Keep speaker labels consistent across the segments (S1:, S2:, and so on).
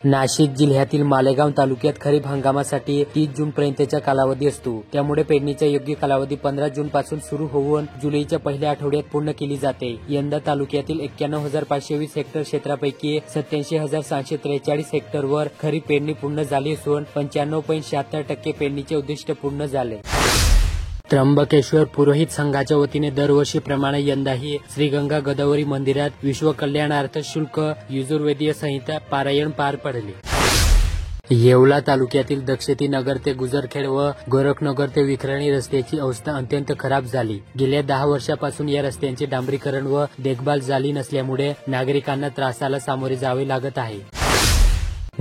S1: नाशिक जिल्ह्यातील मालेगाव तालुक्यात खरीप हंगामासाठी 30 जून पर्यंतचा कालावधी असतो। त्यामुळे पेरणीचा योग्य कालावधी 15 जून पासून सुरू होऊन जुलैच्या पहिल्या आठवड्यात पूर्ण केली जाते। यंदा तालुक्यातील 91,520 हेक्टर क्षेत्रापैकी 87,643 हेक्टरवर खरीप पेरणी पूर्ण झाली असून 95.76% पेरणीचे उद्दिष्ट पूर्ण झाले। त्र्यंबकेश्वर पुरोहित संघाच्या वतीने दरवर्षीप्रमाणे यंदाही श्री गंगा गोदावरी मंदिरात विश्व कल्याणार्थ शुल्क यजुर्वेदीय संहिता पारायण पार पडले। येवला तालुक्यातील दक्षिणी नगर ते गुजरखेड व गोरखनगर ते विखरणी रस्त्याची अवस्था अत्यंत खराब झाली। गेल्या 10 वर्षापासून या रस्त्यांचे डांबरीकरण व देखभाल झाली नसल्यामुळे नागरिकांना त्रासाला सामोरे जावे लागत आहे।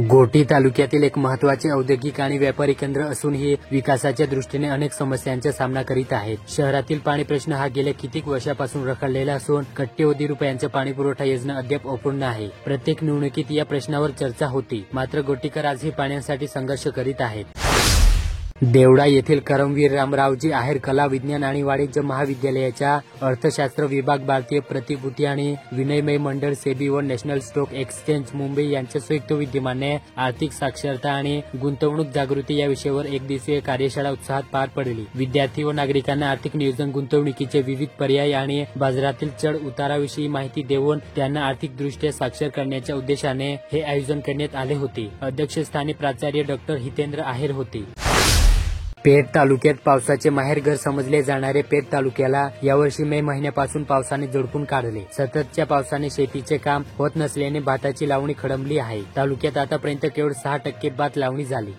S1: गोटी तालुक्यातील एक महत्त्वाचे औद्योगिक आणि व्यापारी केंद्र असूनही विकासाच्या दृष्टीने अनेक समस्यांचा सामना करीत आहे। शहरातील पाणी प्रश्न हा गेल्या कित्येक वर्षापासून रखडलेला असून कोट्यवधी रुपयांचा पाणी पुरवठा योजना अद्याप अपूर्ण आहे। प्रत्येक निवडणुकीत या प्रश्नावर चर्चा होती, मात्र गोटीकर आजही पाण्यासाठी संघर्ष करीत आहेत। देवडा येथील करमवीर रामरावजी आहेर कला विज्ञान आणि वाणिज्य महाविद्यालयाच्या अर्थशास्त्र विभाग, भारतीय प्रतिभूती आणि विनिमय मंडळ सेबी व नॅशनल स्टॉक एक्सचेंज मुंबई यांच्या संयुक्त विद्यमाने आर्थिक साक्षरता आणि गुंतवणूक जागृती या विषयावर एक दिवसीय कार्यशाळा उत्साहात पार पडली। विद्यार्थी व नागरिकांना आर्थिक नियोजन, गुंतवणुकीचे विविध पर्याय आणि बाजारातील चढ उताराविषयी माहिती देऊन त्यांना आर्थिकदृष्ट्या साक्षर करण्याच्या उद्देशाने हे आयोजन करण्यात आले होते। अध्यक्षस्थानी प्राचार्य डॉ. हितेंद्र आहेर होते। पेठ तालुक्यात पावसाचे माहेरघर समजले जाणारे पेठ तालुक्याला यावर्षी मे महिन्यापासून पावसाने झोडपून काढले। सततच्या पावसाने शेतीचे काम होत नसल्याने भाताची लावणी खडंबली आहे। तालुक्यात आतापर्यंत केवळ 6% भात लावणी झाली।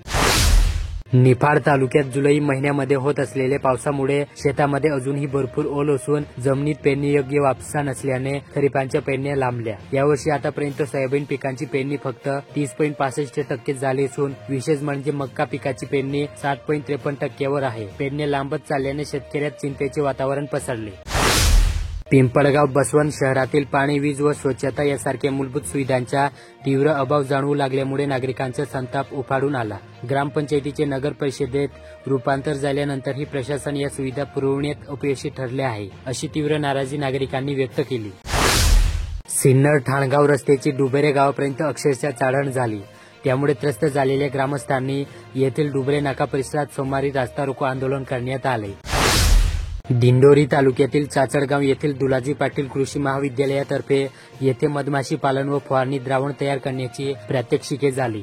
S1: निफाड तालुक्यात जुलै महिन्यामध्ये होत असलेल्या पावसामुळे शेतामध्ये अजूनही भरपूर ओल असून जमिनीत पेरणीयोग्य वापसा नसल्याने खरीपांच्या पेरण्या लांबल्या। यावर्षी आतापर्यंत सोयाबीन पिकांची पेरणी फक्त 30.65% झाली असून विशेष म्हणजे मक्का पिकाची पेरणी 7.53% वर आहे। पेरण्या लांबत चालल्याने शेतकऱ्यात चिंतेचे वातावरण पसरले। पिंपळगाव बसवंत शहरातील पाणी, वीज व स्वच्छता यासारख्या मूलभूत सुविधांचा तीव्र अभाव जाणवू लागल्यामुळे नागरिकांचा संताप उफाळून आला। ग्रामपंचायतीचे नगर परिषदेत रूपांतर झाल्यानंतरही प्रशासन या सुविधा पुरवण्यात अपयशी ठरले आहे, अशी तीव्र नाराजी नागरिकांनी व्यक्त केली। सिन्नर ठाणगाव रस्त्याची डुबेरे गावापर्यंत अक्षरशः चाळण झाली। त्यामुळे त्रस्त झालेल्या ग्रामस्थांनी येथील डुबरे नाका परिसरात सोमवारी रास्ता रोको आंदोलन करण्यात आले। दिंडोरी तालुक्यातील चाचडगाव येथील दुलाजी पाटील कृषी महाविद्यालयातर्फे येथे मधमाशी पालन व फवारणी द्रावण तयार करण्याची प्रात्यक्षिके झाली।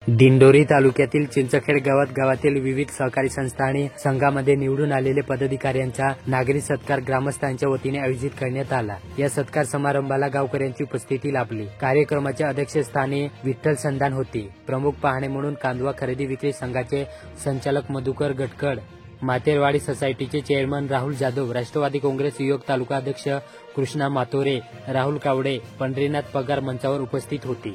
S1: दिंडोरी तालुक्यातील चिंचखेड गावातील विविध सहकारी संस्था आणि संघामध्ये निवडून आलेले पदाधिकाऱ्यांचा नागरी सत्कार ग्रामस्थांच्या वतीने आयोजित करण्यात आला। या सत्कार समारंभाला गावकऱ्यांची उपस्थिती लाभली। कार्यक्रमाच्या अध्यक्षस्थानी विठ्ठल संधान होते। प्रमुख पाहुणे म्हणून कांदवा खरेदी विक्री संघाचे संचालक मधुकर गटकड, मातेरवाडी सोसायटीचे चेअरमन राहुल जाधव, राष्ट्रवादी काँग्रेस युवक तालुका अध्यक्ष कृष्णा मातोरे, राहुल कावडे, पंढरीनाथ पगार मंचावर उपस्थित होते।